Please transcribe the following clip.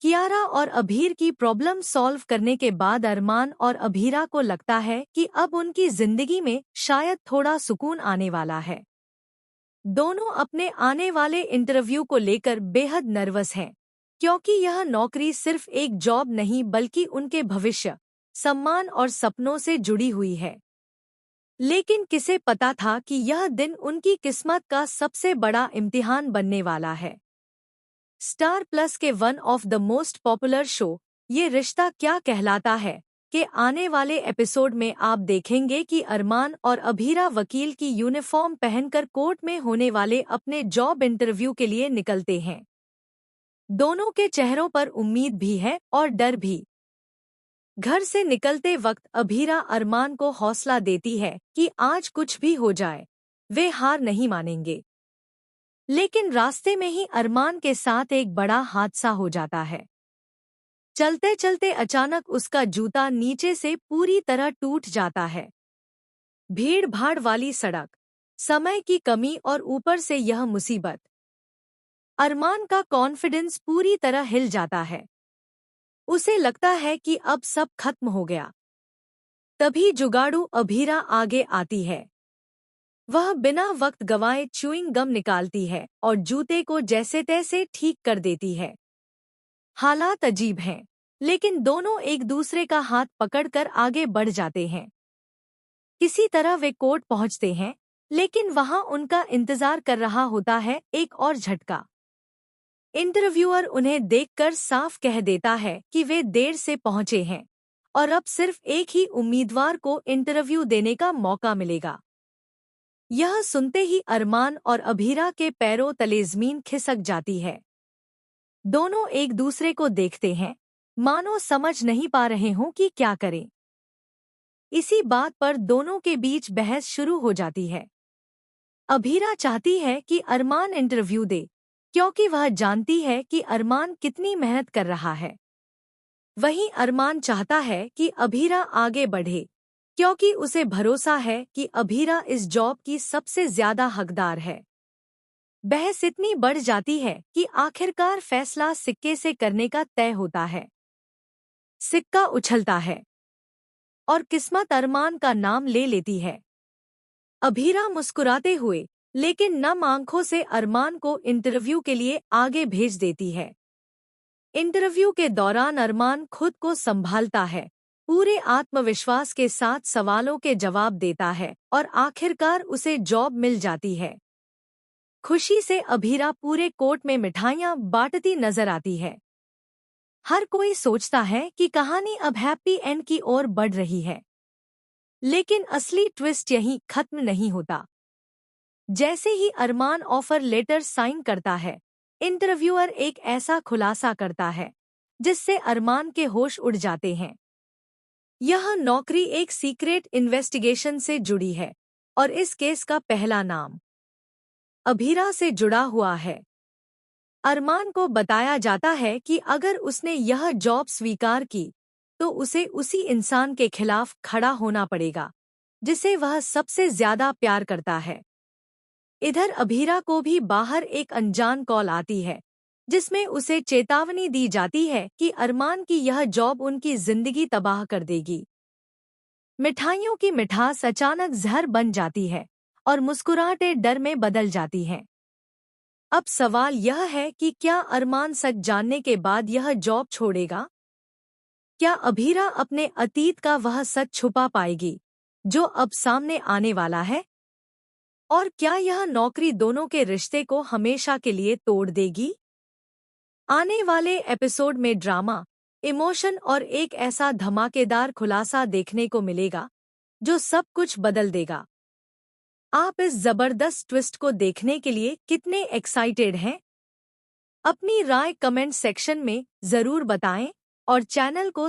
कियारा और अभीर की problem solve करने के बाद अरमान और अभीरा को लगता है कि अब उनकी जिंदगी में शायद थोड़ा सुकून आने वाला है। दोनों अपने आने वाले इंटरव्यू को लेकर बेहद नर्वस हैं, क्योंकि यह नौकरी सिर्फ एक जॉब नहीं बल्कि उनके भविष्य, सम्मान और सपनों से जुड़ी हुई है। लेकिन किसे पता था कि यह दिन उनकी किस्मत का सबसे बड़ा इम्तिहान बनने वाला है। स्टार प्लस के one of the most popular show ये रिश्ता क्या कहलाता है के आने वाले एपिसोड में आप देखेंगे कि अरमान और अभीरा वकील की यूनिफॉर्म पहनकर कोर्ट में होने वाले अपने जॉब इंटरव्यू के लिए निकलते हैं। दोनों के चेहरों पर उम्मीद भी है और डर भी। घर से निकलते वक्त अभीरा अरमान को हौसला देती है कि आज कुछ भी हो जाए, वे हार नहीं मानेंगे। लेकिन रास्ते में ही अरमान के साथ एक बड़ा हादसा हो जाता है। चलते चलते अचानक उसका जूता नीचे से पूरी तरह टूट जाता है। भीड़ भाड़ वाली सड़क, समय की कमी और ऊपर से यह मुसीबत। अरमान का कॉन्फिडेंस पूरी तरह हिल जाता है। उसे लगता है कि अब सब खत्म हो गया। तभी जुगाड़ू अभीरा आगे आती है। वह बिना वक्त गंवाए च्युइंग गम निकालती है और जूते को जैसे तैसे ठीक कर देती है। हालात अजीब हैं, लेकिन दोनों एक दूसरे का हाथ पकड़कर आगे बढ़ जाते हैं। किसी तरह वे कोर्ट पहुंचते हैं, लेकिन वहां उनका इंतजार कर रहा होता है एक और झटका। इंटरव्यूअर उन्हें देखकर साफ कह देता है कि वे देर से पहुंचे हैं और अब सिर्फ एक ही उम्मीदवार को इंटरव्यू देने का मौका मिलेगा। यह सुनते ही अरमान और अभीरा के पैरों तले ज़मीन खिसक जाती है। दोनों एक दूसरे को देखते हैं, मानो समझ नहीं पा रहे हों कि क्या करें। इसी बात पर दोनों के बीच बहस शुरू हो जाती है। अभीरा चाहती है कि अरमान इंटरव्यू दे, क्योंकि वह जानती है कि अरमान कितनी मेहनत कर रहा है। वहीं अरमान चाहता है कि अभीरा आगे बढ़े, क्योंकि उसे भरोसा है कि अभीरा इस जॉब की सबसे ज्यादा हकदार है। बहस इतनी बढ़ जाती है कि आखिरकार फैसला सिक्के से करने का तय होता है। सिक्का उछलता है और किस्मत अरमान का नाम ले लेती है। अभीरा मुस्कुराते हुए लेकिन नम आंखों से अरमान को इंटरव्यू के लिए आगे भेज देती है। इंटरव्यू के दौरान अरमान खुद को संभालता है, पूरे आत्मविश्वास के साथ सवालों के जवाब देता है और आखिरकार उसे जॉब मिल जाती है। खुशी से अभीरा पूरे कोर्ट में मिठाइयाँ बांटती नजर आती है। हर कोई सोचता है कि कहानी अब हैप्पी एंड की ओर बढ़ रही है, लेकिन असली ट्विस्ट यहीं खत्म नहीं होता। जैसे ही अरमान ऑफर लेटर साइन करता है, इंटरव्यूअर एक ऐसा खुलासा करता है जिससे अरमान के होश उड़ जाते हैं। यह नौकरी एक सीक्रेट इन्वेस्टिगेशन से जुड़ी है और इस केस का पहला नाम अभीरा से जुड़ा हुआ है। अरमान को बताया जाता है कि अगर उसने यह जॉब स्वीकार की तो उसे उसी इंसान के खिलाफ खड़ा होना पड़ेगा जिसे वह सबसे ज्यादा प्यार करता है। इधर अभीरा को भी बाहर एक अनजान कॉल आती है, जिसमें उसे चेतावनी दी जाती है कि अरमान की यह जॉब उनकी जिंदगी तबाह कर देगी। मिठाइयों की मिठास अचानक जहर बन जाती है और मुस्कुराहटें डर में बदल जाती हैं। अब सवाल यह है कि क्या अरमान सच जानने के बाद यह जॉब छोड़ेगा? क्या अभीरा अपने अतीत का वह सच छुपा पाएगी जो अब सामने आने वाला है? और क्या यह नौकरी दोनों के रिश्ते को हमेशा के लिए तोड़ देगी? आने वाले एपिसोड में ड्रामा, इमोशन और एक ऐसा धमाकेदार खुलासा देखने को मिलेगा जो सब कुछ बदल देगा। आप इस जबरदस्त ट्विस्ट को देखने के लिए कितने एक्साइटेड हैं? अपनी राय कमेंट सेक्शन में जरूर बताएं और चैनल को